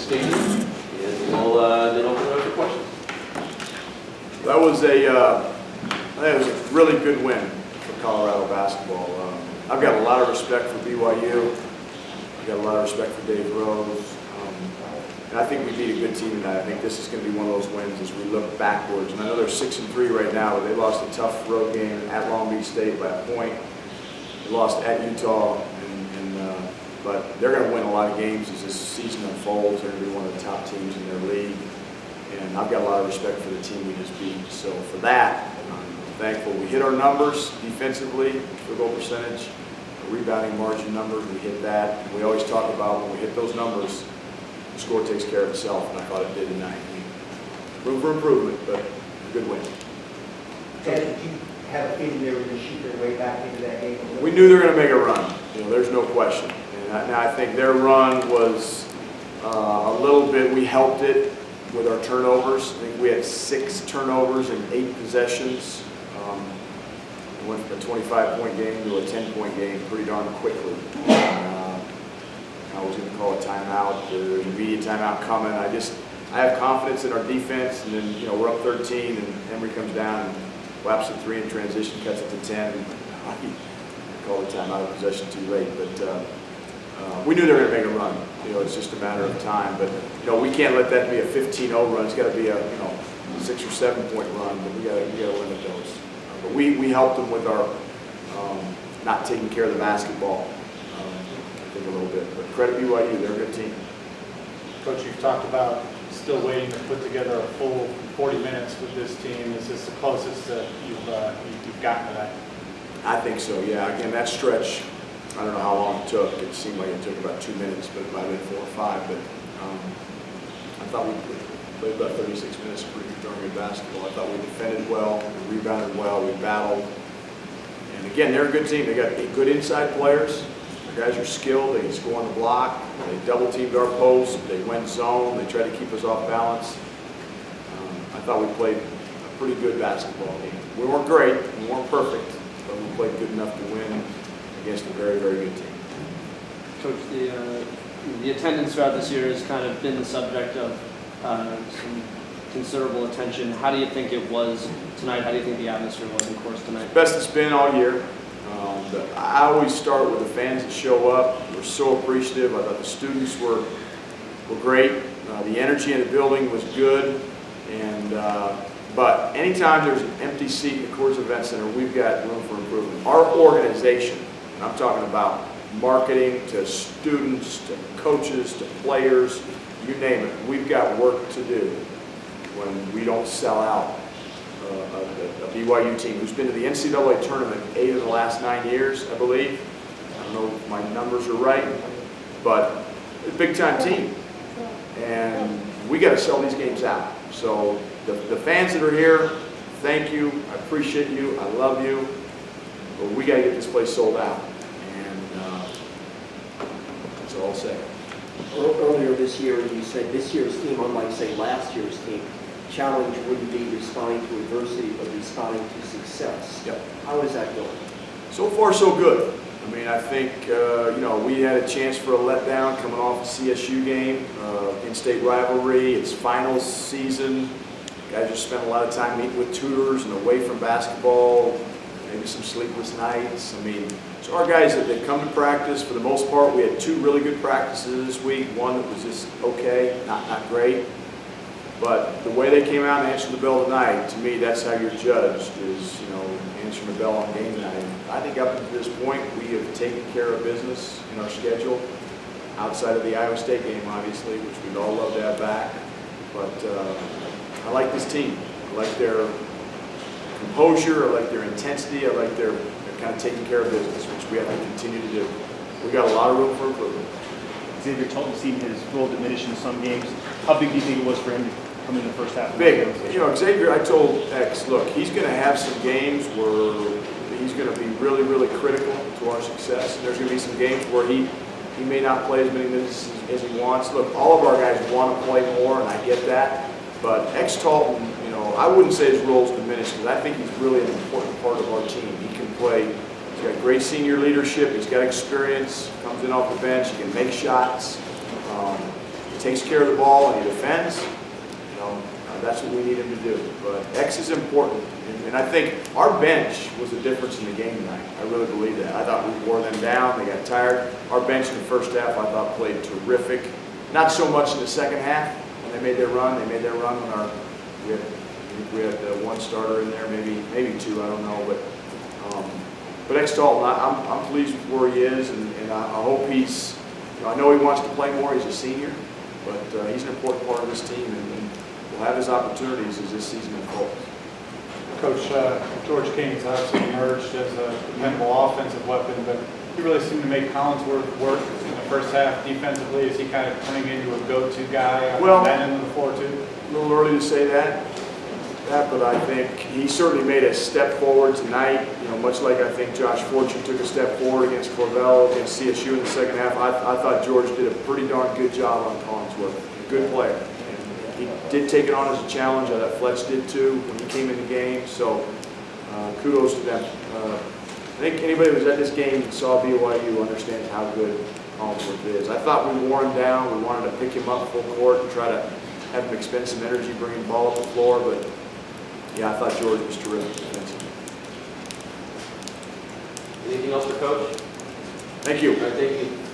stadium, and we'll then open it up for questions. That was I think it was a really good win for Colorado basketball. I've got a lot of respect for BYU. I've got a lot of respect for Dave Rose. And I think we beat a good team tonight. I think this is going to be one of those wins as we look backwards. And I know they're 6-3 right now, but they lost a tough road game at Long Beach State by a point. They lost at Utah, but they're going to win a lot of games as this season unfolds. They're going to be one of the top teams in their league. And I've got a lot of respect for the team we just beat. So for that, I'm thankful. We hit our numbers defensively, field goal percentage, rebounding margin numbers. We hit that. And we always talk about when we hit those numbers, the score takes care of itself, and I thought it did tonight. Room for improvement, but a good win. Ted, did you have a feeling they were going to shoot their way back into that game? We knew they were going to make a run. There's no question. And I think their run was a little bit, we helped it with our turnovers. I think we had 6 turnovers in 8 possessions. We went from a 25-point game to a 10-point game pretty darn quickly. I was going to call a timeout. There's an immediate timeout coming. I have confidence in our defense, and then we're up 13, and Emory comes down and whaps a 3 in transition, cuts it to 10. I call the timeout of possession too late, but we knew they were going to make a run. It's just a matter of time. But we can't let that be a 15-0 run. It's got to be a 6 or 7 point run. But we got to limit those. But we helped them with our not taking care of the basketball. I think a little bit. But credit BYU, they're a good team. Coach, you've talked about still waiting to put together a full 40 minutes with this team. Is this the closest that you've gotten to that? I think so, yeah. Again, that stretch, I don't know how long it took. It seemed like it took about 2 minutes, but it might have been 4 or 5. But I thought we played about 36 minutes of pretty darn good basketball. I thought we defended well, we rebounded well, we battled. And again, they're a good team. They got good inside players. The guys are skilled. They can score on the block. They double teamed our post. They went zone. They tried to keep us off balance. I thought we played a pretty good basketball game. We weren't great. We weren't perfect, but we played good enough to win against a very, very good team. Coach, the attendance throughout this year has kind of been the subject of some considerable attention. How do you think it was tonight? How do you think the atmosphere was, of course, tonight? Best it's been all year. I always start with the fans that show up. We're so appreciative. I thought the students were great. The energy in the building was good. But anytime there's an empty seat in the Coors Event Center, we've got room for improvement. Our organization, and I'm talking about marketing to students, to coaches, to players, you name it, we've got work to do when we don't sell out a BYU team who's been to the NCAA tournament 8 of the last 9 years, I believe. I don't know if my numbers are right, but it's a big-time team. And we got to sell these games out. So the fans that are here, thank you. I appreciate you. I love you. But we got to get this place sold out. And that's all I'll say. Earlier this year, you said this year's team, unlike, say, last year's team, challenge wouldn't be responding to adversity, but responding to success. Yep. How is that going? So far, so good. I mean, I think, we had a chance for a letdown coming off a CSU game, in-state rivalry. It's finals season. Guys just spent a lot of time meeting with tutors and away from basketball, maybe some sleepless nights. I mean, so our guys that come to practice, for the most part, we had 2 really good practices this week. One that was just okay, not great. But the way they came out and answered the bell tonight, to me, that's how you're judged, is, answering the bell on game night. I think up to this point, we have taken care of business in our schedule, outside of the Iowa State game, obviously, which we'd all love to have back. But I like this team. I like their composure. I like their intensity. I like their kind of taking care of business, which we have to continue to do. We got a lot of room for improvement. Xavier Tolton seen his role diminish in some games. How big do you think it was for him to come in the first half? Big. Xavier, I told X, look, he's going to have some games where he's going to be really, really critical to our success. There's going to be some games where he may not play as many minutes as he wants. Look, all of our guys want to play more, and I get that. But X Tolton, I wouldn't say his role's diminished, because I think he's really an important part of our team. He can play. He's got great senior leadership. He's got experience. Comes in off the bench. He can make shots. takes care of the ball and he defends, that's what we need him to do. But X is important, and I think our bench was the difference in the game tonight. I really believe that. I thought we wore them down. They got tired. Our bench in the first half, I thought, played terrific. Not so much in the second half when they made their run. They made their run when we had one starter in there, maybe two. I don't know, but X Dalton, I'm pleased with where he is, and I hope he's. I know he wants to play more. He's a senior, but he's an important part of this team, and will have his opportunities as this season unfolds. Coach, George King's obviously emerged as a dependable offensive weapon, but he really seemed to make Collinsworth work in the first half defensively. Is he kind of turning into a go-to guy on that end of the floor too? A little early to say that, but I think he certainly made a step forward tonight. Much like I think Josh Fortune took a step forward against Corvell, against CSU in the second half. I thought George did a pretty darn good job on Collinsworth. A good player. He did take it on as a challenge. I thought Fletch did too when he came in the game. So kudos to them. I think anybody who was at this game and saw BYU understands how good Collinsworth is. I thought we wore him down. We wanted to pick him up full court and try to have him expend some energy bringing the ball up the floor. But yeah, I thought George was terrific defensively. Anything else for Coach? Thank you. All right, thank you.